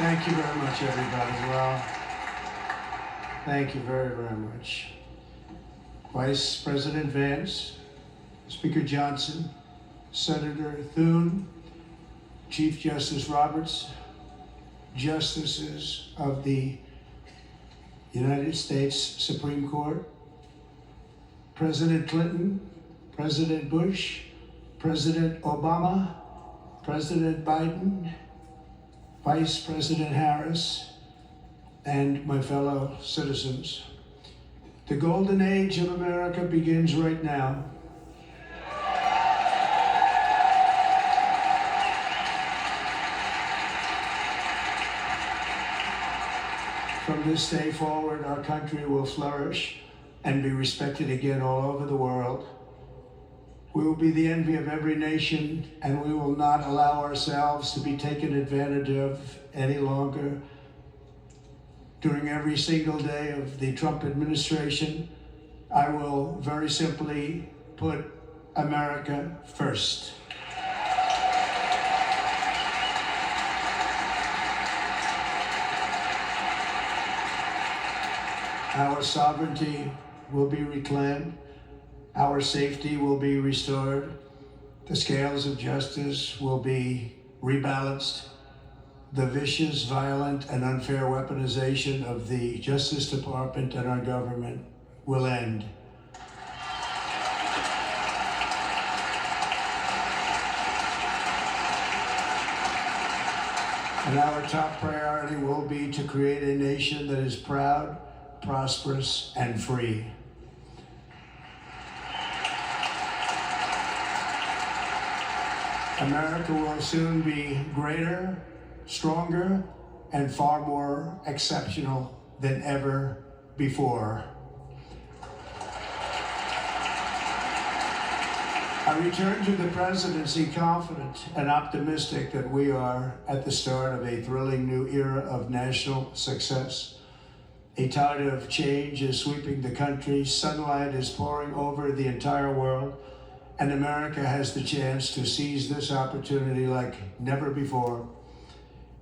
Thank you very much, everybody. Well, thank you very, very much. Vice President Vance, Speaker Johnson, Senator Thune, Chief Justice Roberts, Justices of the United States Supreme Court, President Clinton, President Bush, President Obama, President Biden, Vice President Harris, and my fellow citizens. The golden age of America begins right now. From this day forward, our country will flourish and be respected again all over the world. We will be the envy of every nation, and we will not allow ourselves to be taken advantage of any longer. During every single day of the Trump administration, I will very simply put America first. Our sovereignty will be reclaimed. Our safety will be restored. The scales of justice will be rebalanced. The vicious, violent, and unfair weaponization of the Justice Department and our government will end. And our top priority will be to create a nation that is proud, prosperous, and free. America will soon be greater, stronger, and far more exceptional than ever before. I return to the presidency confident and optimistic that we are at the start of a thrilling new era of national success. A tide of change is sweeping the country, sunlight is pouring over the entire world, and America has the chance to seize this opportunity like never before.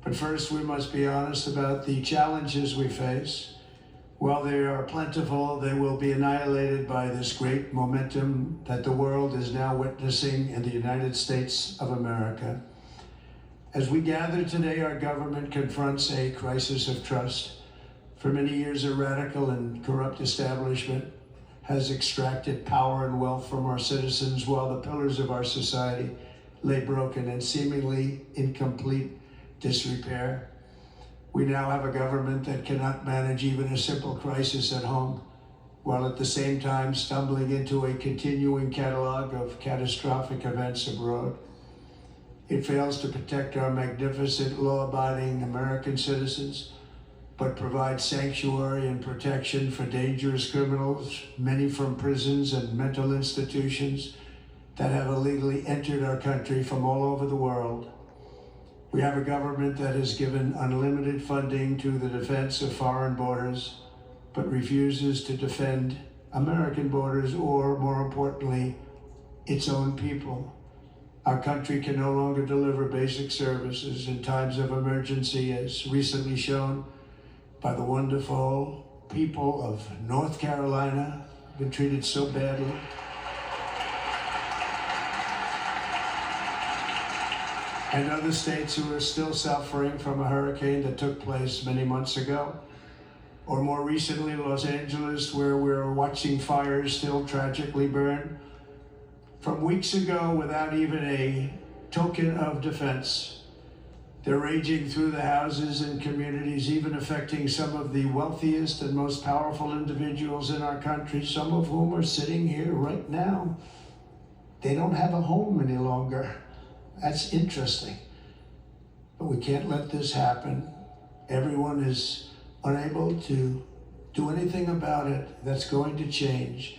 But first, we must be honest about the challenges we face. While they are plentiful, they will be annihilated by this great momentum that the world is now witnessing in the United States of America. As we gather today, our government confronts a crisis of trust. For many years, a radical and corrupt establishment has extracted power and wealth from our citizens while the pillars of our society lay broken and seemingly in complete disrepair. We now have a government that cannot manage even a simple crisis at home, while at the same time stumbling into a continuing catalog of catastrophic events abroad. It fails to protect our magnificent, law-abiding American citizens, but provides sanctuary and protection for dangerous criminals, many from prisons and mental institutions that have illegally entered our country from all over the world. We have a government that has given unlimited funding to the defense of foreign borders, but refuses to defend American borders or, more importantly, its own people. Our country can no longer deliver basic services in times of emergency, as recently shown by the wonderful people of North Carolina, been treated so badly. And other states who are still suffering from a hurricane that took place many months ago. Or more recently, Los Angeles, where we're watching fires still tragically burn. From weeks ago, without even a token of defense, they're raging through the houses and communities, even affecting some of the wealthiest and most powerful individuals in our country, some of whom are sitting here right now. They don't have a home any longer. That's interesting. But we can't let this happen. Everyone is unable to do anything about it that's going to change.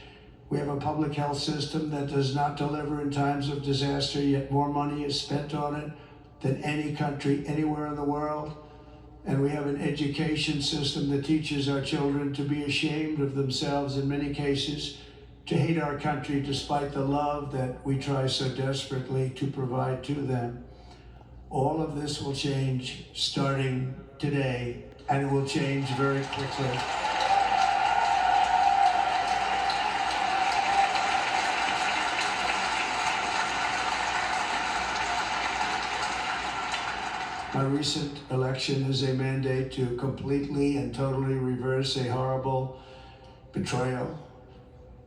We have a public health system that does not deliver in times of disaster, yet more money is spent on it than any country anywhere in the world. And we have an education system that teaches our children to be ashamed of themselves in many cases, to hate our country despite the love that we try so desperately to provide to them. All of this will change starting today, and it will change very quickly. My recent election is a mandate to completely and totally reverse a horrible betrayal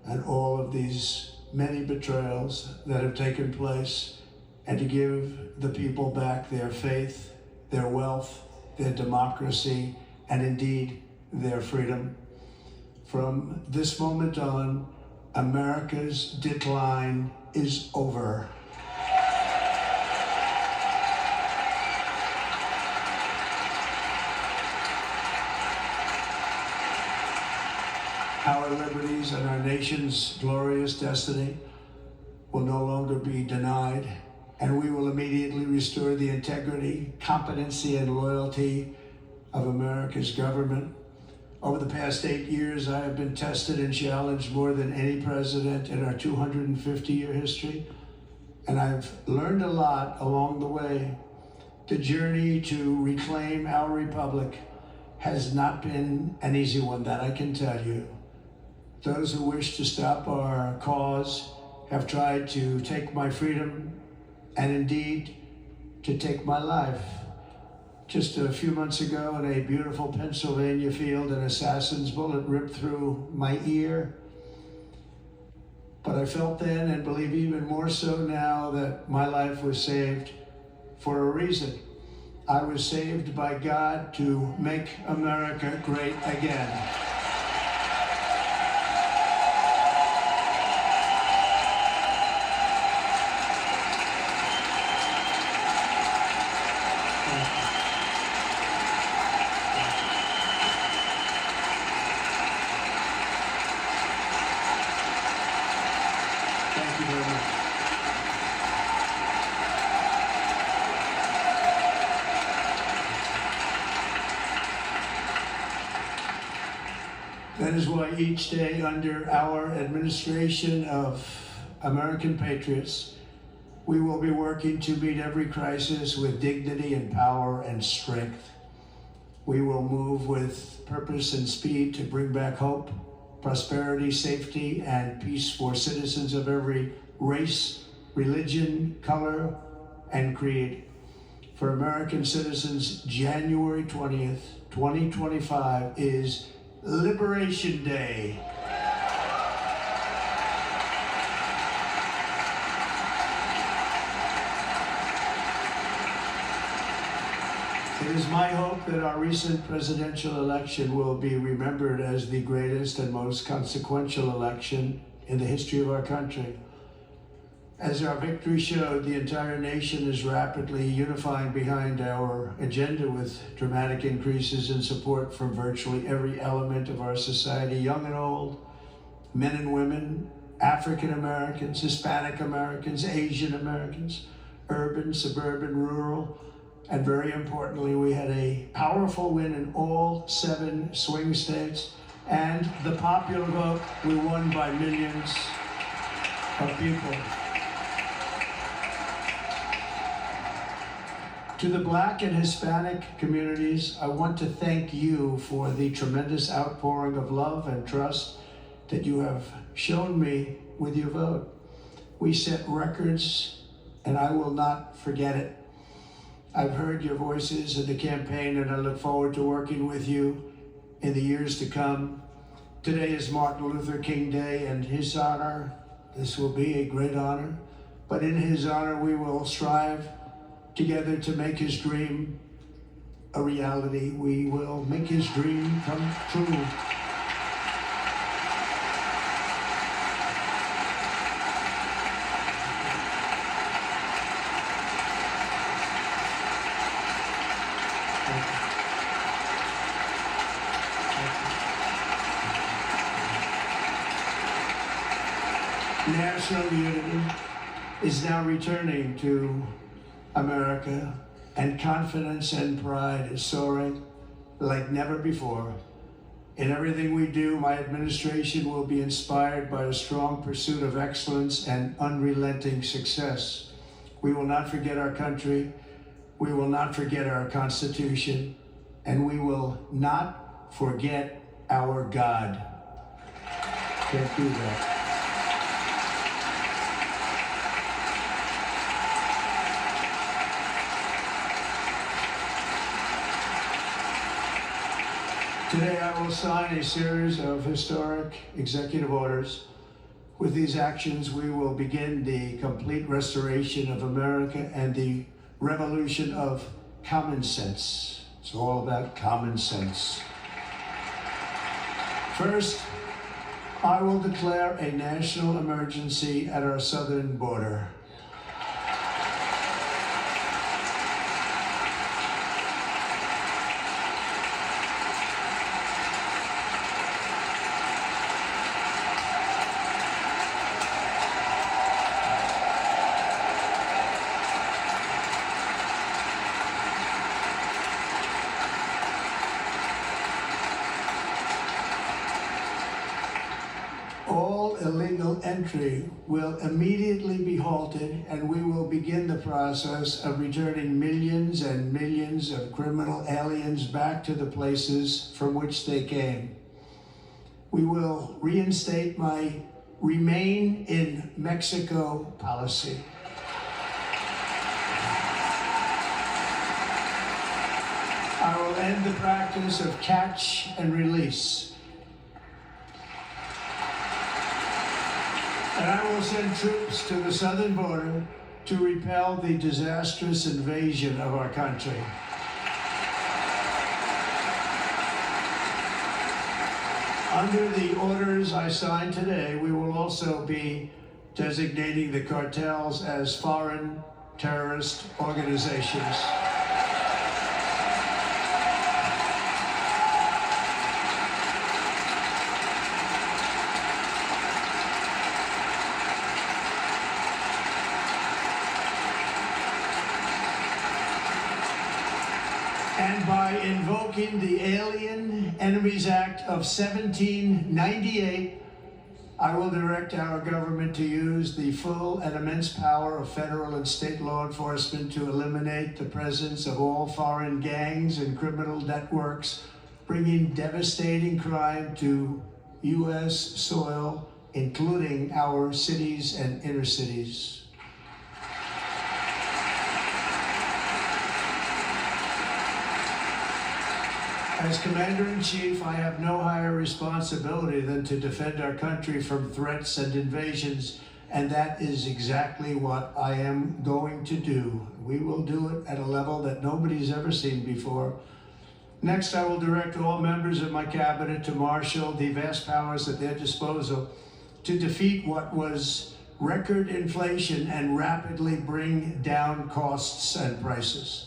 and all of these many betrayals that have taken place, and to give the people back their faith, their wealth, their democracy, and indeed their freedom. From this moment on, America's decline is over. Our liberties and our nation's glorious destiny will no longer be denied, and we will immediately restore the integrity, competency, and loyalty of America's government. Over the past 8 years, I have been tested and challenged more than any president in our 250-year history, and I've learned a lot along the way. The journey to reclaim our republic has not been an easy one, that I can tell you. Those who wish to stop our cause have tried to take my freedom and indeed to take my life. Just a few months ago in a beautiful Pennsylvania field, an assassin's bullet ripped through my ear. But I felt then, and believe even more so now, that my life was saved for a reason. I was saved by God to make America great again. Thank you very much. That is why each day under our administration of American patriots, we will be working to meet every crisis with dignity and power and strength. We will move with purpose and speed to bring back hope, prosperity, safety, and peace for citizens of every race, religion, color, and creed. For American citizens, January 20th, 2025 is Liberation Day. It is my hope that our recent presidential election will be remembered as the greatest and most consequential election in the history of our country. As our victory showed, the entire nation is rapidly unifying behind our agenda with dramatic increases in support from virtually every element of our society, young and old, men and women, African Americans, Hispanic Americans, Asian Americans, urban, suburban, rural. And very importantly, we had a powerful win in all 7 swing states. And the popular vote, we won by millions of people. To the Black and Hispanic communities, I want to thank you for the tremendous outpouring of love and trust that you have shown me with your vote. We set records, and I will not forget it. I've heard your voices in the campaign, and I look forward to working with you in the years to come. Today is Martin Luther King Day, and his honor, this will be a great honor, but in his honor we will strive together to make his dream a reality. We will make his dream come true. National unity is now returning to America, and confidence and pride is soaring like never before. In everything we do, my administration will be inspired by a strong pursuit of excellence and unrelenting success. We will not forget our country, We will not forget our Constitution, and we will not forget our God. Can't do that. Today I will sign a series of historic executive orders. With these actions, we will begin the complete restoration of America and the revolution of common sense. It's all about common sense. First, I will declare a national emergency at our southern border. All illegal entry will immediately be halted, and we will begin the process of returning millions and millions of criminal aliens back to the places from which they came. We will reinstate my Remain in Mexico policy. I will end the practice of catch and release. And I will send troops to the southern border to repel the disastrous invasion of our country. Under the orders I signed today, we will also be designating the cartels as foreign terrorist organizations. And by invoking the Alien Enemies Act of 1798, I will direct our government to use the full and immense power of federal and state law enforcement to eliminate the presence of all foreign gangs and criminal networks, bringing devastating crime to U.S. soil, including our cities and inner cities. As Commander-in-Chief, I have no higher responsibility than to defend our country from threats and invasions, and that is exactly what I am going to do. We will do it at a level that nobody's ever seen before. Next, I will direct all members of my cabinet to marshal the vast powers at their disposal to defeat what was record inflation and rapidly bring down costs and prices.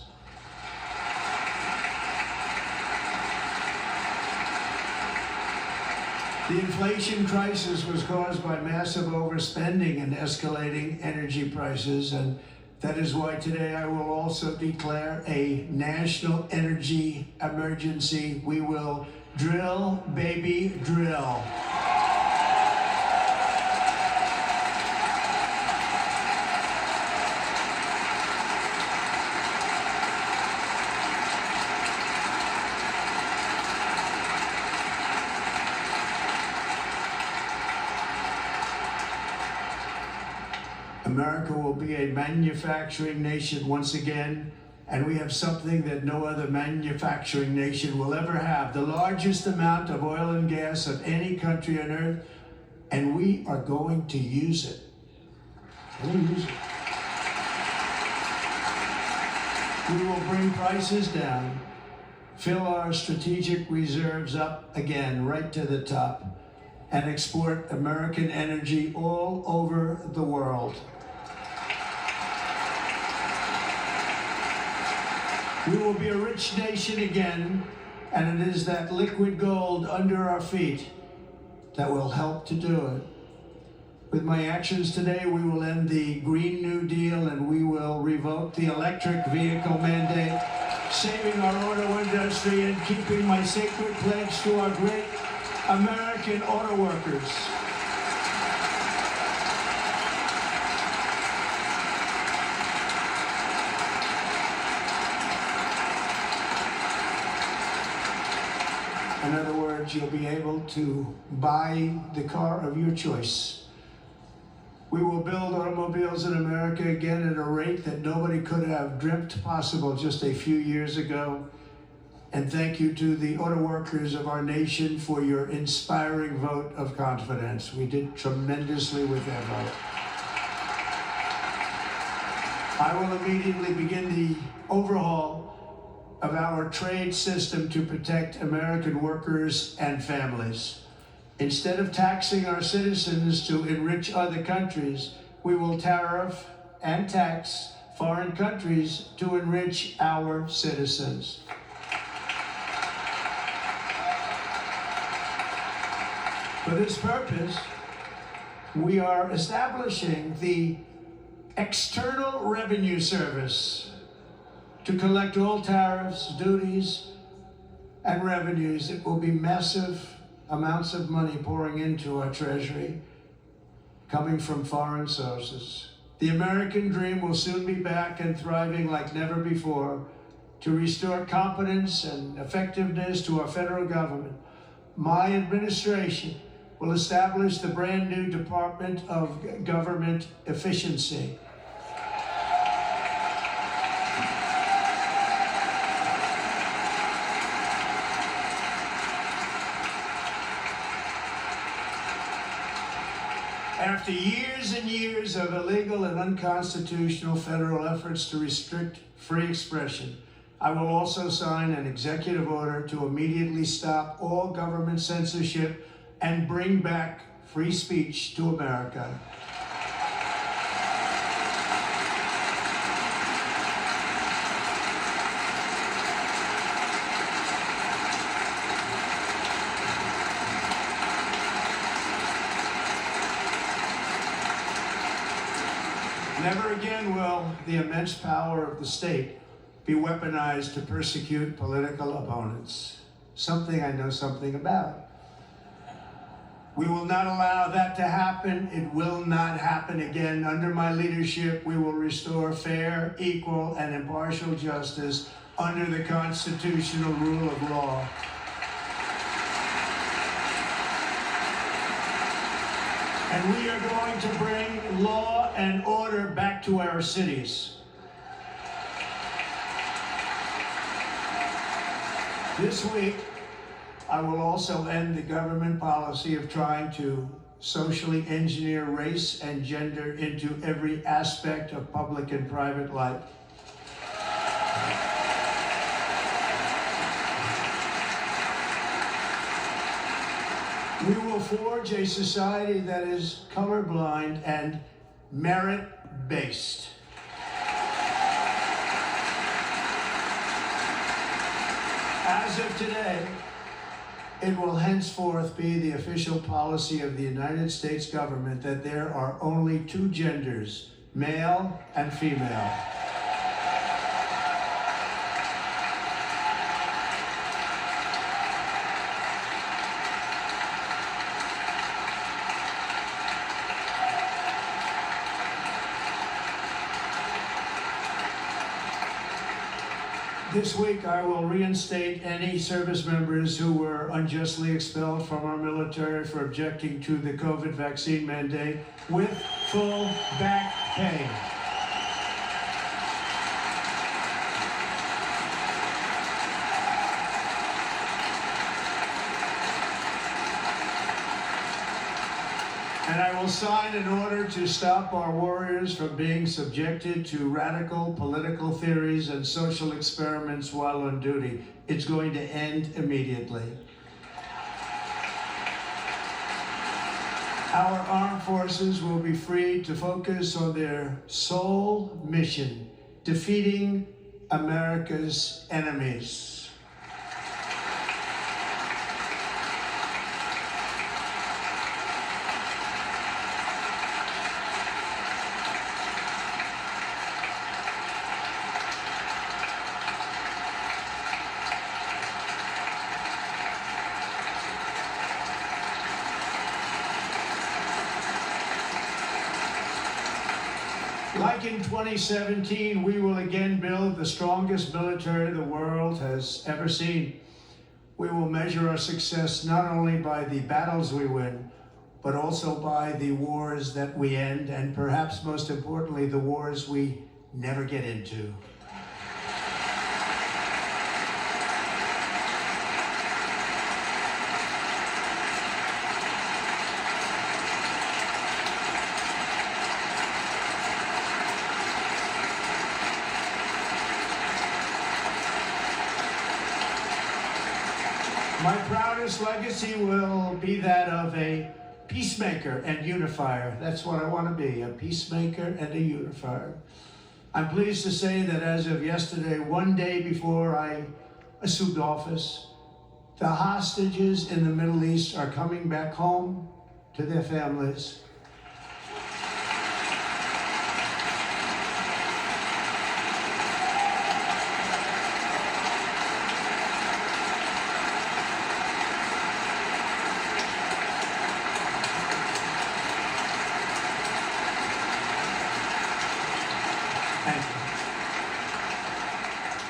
The inflation crisis was caused by massive overspending and escalating energy prices, and that is why today I will also declare a national energy emergency. We will drill, baby, drill. America will be a manufacturing nation once again, and we have something that no other manufacturing nation will ever have, the largest amount of oil and gas of any country on earth, and we are going to use it. We'll use it. We will bring prices down, fill our strategic reserves up again, right to the top, and export American energy all over the world. We will be a rich nation again, and it is that liquid gold under our feet that will help to do it. With my actions today, we will end the Green New Deal, and we will revoke the electric vehicle mandate, saving our auto industry and keeping my sacred pledge to our great American auto workers. In other words, you'll be able to buy the car of your choice. We will build automobiles in America again at a rate that nobody could have dreamt possible just a few years ago. And thank you to the auto workers of our nation for your inspiring vote of confidence. We did tremendously with that vote. I will immediately begin the overhaul of our trade system to protect American workers and families. Instead of taxing our citizens to enrich other countries, we will tariff and tax foreign countries to enrich our citizens. For this purpose, we are establishing the External Revenue Service to collect all tariffs, duties, and revenues. It will be massive amounts of money pouring into our treasury, coming from foreign sources. The American dream will soon be back and thriving like never before to restore competence and effectiveness to our federal government. My administration will establish the brand new Department of Government Efficiency. After years and years of illegal and unconstitutional federal efforts to restrict free expression, I will also sign an executive order to immediately stop all government censorship and bring back free speech to America. Never again will the immense power of the state be weaponized to persecute political opponents, something I know something about. We will not allow that to happen. It will not happen again. Under my leadership, we will restore fair, equal, and impartial justice under the constitutional rule of law. And we are going to bring law and order back to our cities. This week, I will also end the government policy of trying to socially engineer race and gender into every aspect of public and private life. We will forge a society that is colorblind and merit-based. As of today, it will henceforth be the official policy of the United States government that there are only two genders, male and female. This week, I will reinstate any service members who were unjustly expelled from our military for objecting to the COVID vaccine mandate with full back pay. And I will sign an order to stop our warriors from being subjected to radical political theories and social experiments while on duty. It's going to end immediately. Our armed forces will be free to focus on their sole mission, defeating America's enemies. Like in 2017, we will again build the strongest military the world has ever seen. We will measure our success not only by the battles we win, but also by the wars that we end, and perhaps most importantly, the wars we never get into. My proudest legacy will be that of a peacemaker and unifier. That's what I want to be, a peacemaker and a unifier. I'm pleased to say that as of yesterday, one day before I assumed office, the hostages in the Middle East are coming back home to their families.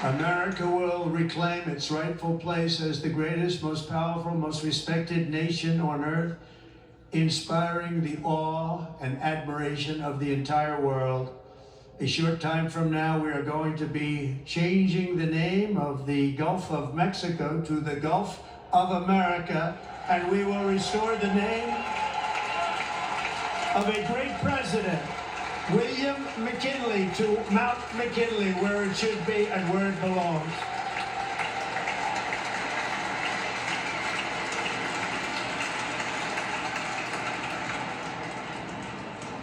America will reclaim its rightful place as the greatest, most powerful, most respected nation on earth, inspiring the awe and admiration of the entire world. A short time from now, we are going to be changing the name of the Gulf of Mexico to the Gulf of America, and we will restore the name of a great president, William McKinley, to Mount McKinley, where it should be and where it belongs.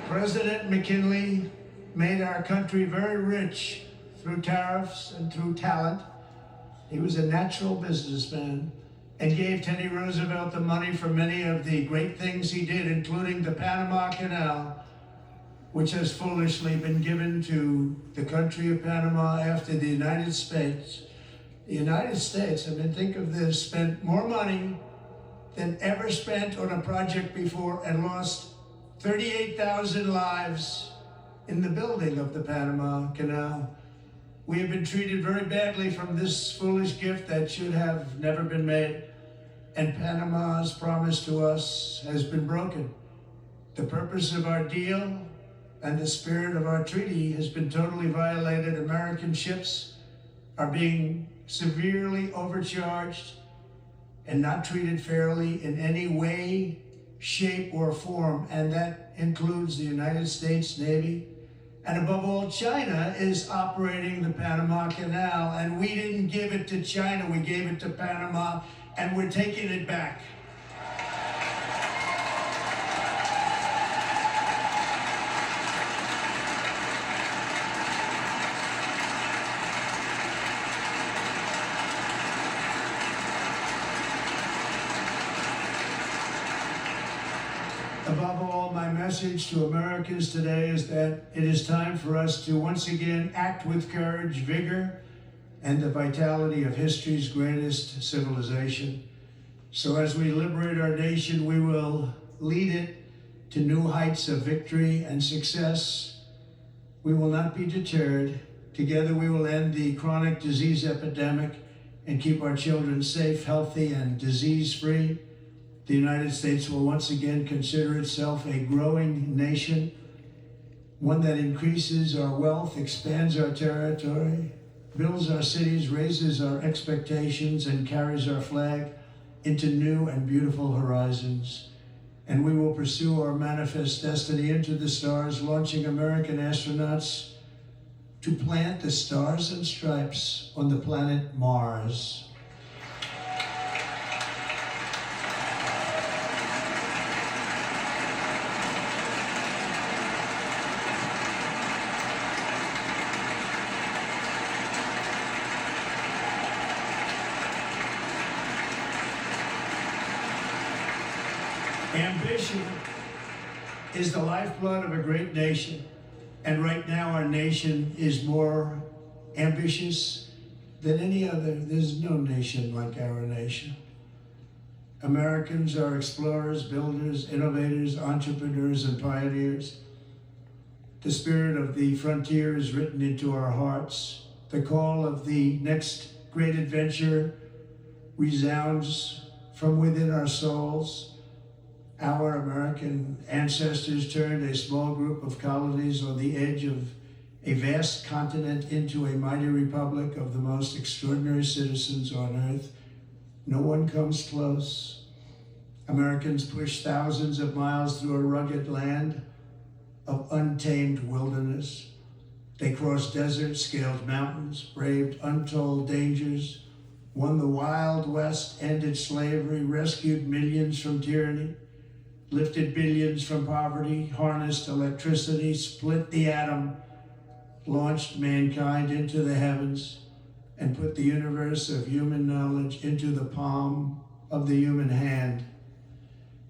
President McKinley made our country very rich through tariffs and through talent. He was a natural businessman and gave Teddy Roosevelt the money for many of the great things he did, including the Panama Canal, which has foolishly been given to the country of Panama after the United States. The United States, I mean, think of this, spent more money than ever spent on a project before and lost 38,000 lives in the building of the Panama Canal. We have been treated very badly from this foolish gift that should have never been made, and Panama's promise to us has been broken. The purpose of our deal and the spirit of our treaty has been totally violated. American ships are being severely overcharged and not treated fairly in any way, shape, or form, and that includes the United States Navy. And above all, China is operating the Panama Canal, and we didn't give it to China, we gave it to Panama, and we're taking it back. Above all, my message to Americans today is that it is time for us to once again act with courage, vigor, and the vitality of history's greatest civilization. So as we liberate our nation, we will lead it to new heights of victory and success. We will not be deterred. Together we will end the chronic disease epidemic and keep our children safe, healthy, and disease-free. The United States will once again consider itself a growing nation, one that increases our wealth, expands our territory, builds our cities, raises our expectations, and carries our flag into new and beautiful horizons. And we will pursue our manifest destiny into the stars, launching American astronauts to plant the stars and stripes on the planet Mars. Ambition is the lifeblood of a great nation, and right now our nation is more ambitious than any other. There's no nation like our nation. Americans are explorers, builders, innovators, entrepreneurs, and pioneers. The spirit of the frontier is written into our hearts. The call of the next great adventure resounds from within our souls. Our American ancestors turned a small group of colonies on the edge of a vast continent into a mighty republic of the most extraordinary citizens on earth. No one comes close. Americans pushed thousands of miles through a rugged land of untamed wilderness. They crossed deserts, scaled mountains, braved untold dangers, won the Wild West, ended slavery, rescued millions from tyranny, lifted billions from poverty, harnessed electricity, split the atom, launched mankind into the heavens, and put the universe of human knowledge into the palm of the human hand.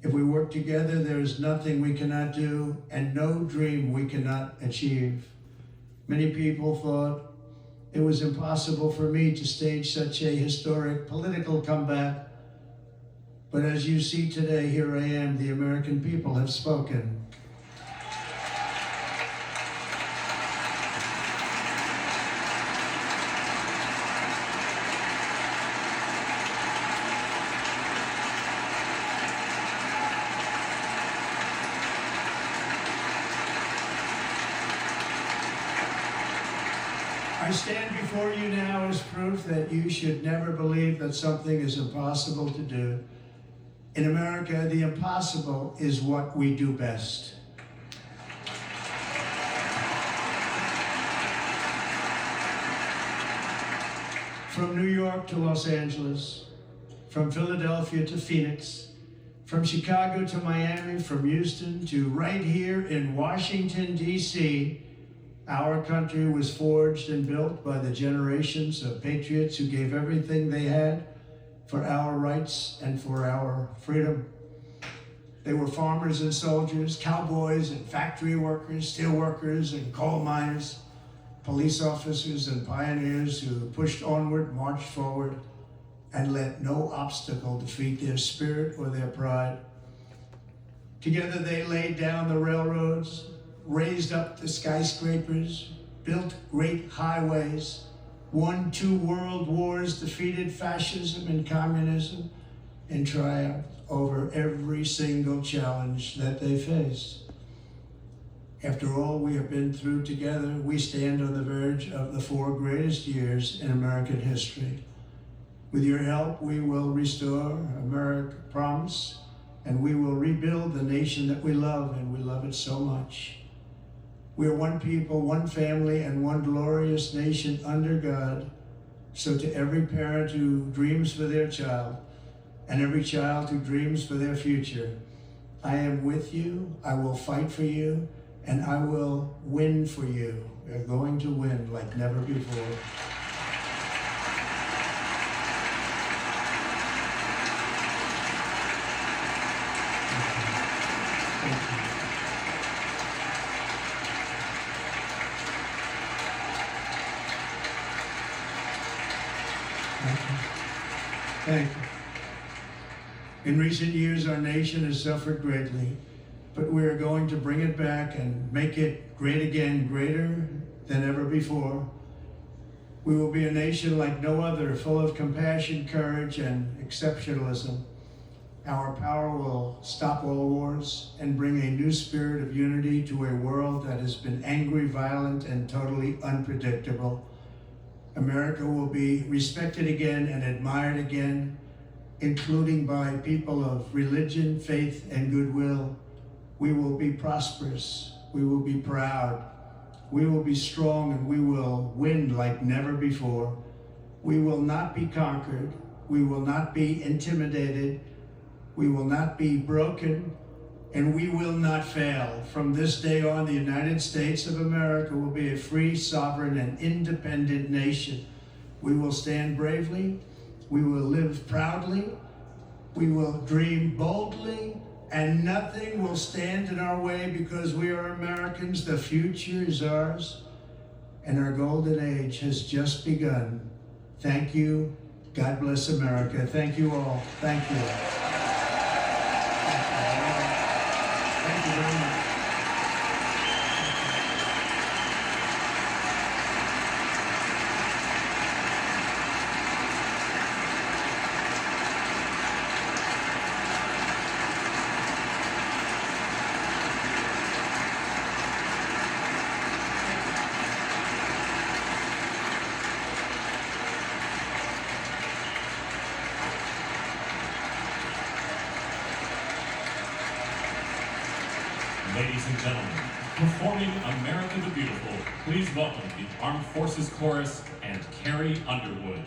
If we work together, there is nothing we cannot do and no dream we cannot achieve. Many people thought it was impossible for me to stage such a historic political comeback. But as you see today, here I am. The American people have spoken. I stand before you now as proof that you should never believe that something is impossible to do. In America, the impossible is what we do best. From New York to Los Angeles, from Philadelphia to Phoenix, from Chicago to Miami, from Houston to right here in Washington, D.C., our country was forged and built by the generations of patriots who gave everything they had for our rights and for our freedom. They were farmers and soldiers, cowboys and factory workers, steel workers and coal miners, police officers and pioneers who pushed onward, marched forward, and let no obstacle defeat their spirit or their pride. Together they laid down the railroads, raised up the skyscrapers, built great highways, won 2 world wars, defeated fascism and communism, and triumphed over every single challenge that they faced. After all we have been through together, we stand on the verge of the 4 greatest years in American history. With your help, we will restore America promise, and we will rebuild the nation that we love, and we love it so much. We are one people, one family, and one glorious nation under God. So to every parent who dreams for their child, and every child who dreams for their future, I am with you, I will fight for you, and I will win for you. We're going to win like never before. Thank you. In recent years, our nation has suffered greatly, but we are going to bring it back and make it great again, greater than ever before. We will be a nation like no other, full of compassion, courage, and exceptionalism. Our power will stop all wars and bring a new spirit of unity to a world that has been angry, violent, and totally unpredictable. America will be respected again and admired again, including by people of religion, faith, and goodwill. We will be prosperous. We will be proud. We will be strong, and we will win like never before. We will not be conquered. We will not be intimidated. We will not be broken, and we will not fail. From this day on, the United States of America will be a free, sovereign, and independent nation. We will stand bravely. We will live proudly. We will dream boldly, and nothing will stand in our way because we are Americans. The future is ours, and our golden age has just begun. Thank you. God bless America. Thank you all. Thank you. Thank you very much. Ladies and gentlemen, performing America the Beautiful, please welcome the Armed Forces Chorus and Carrie Underwood.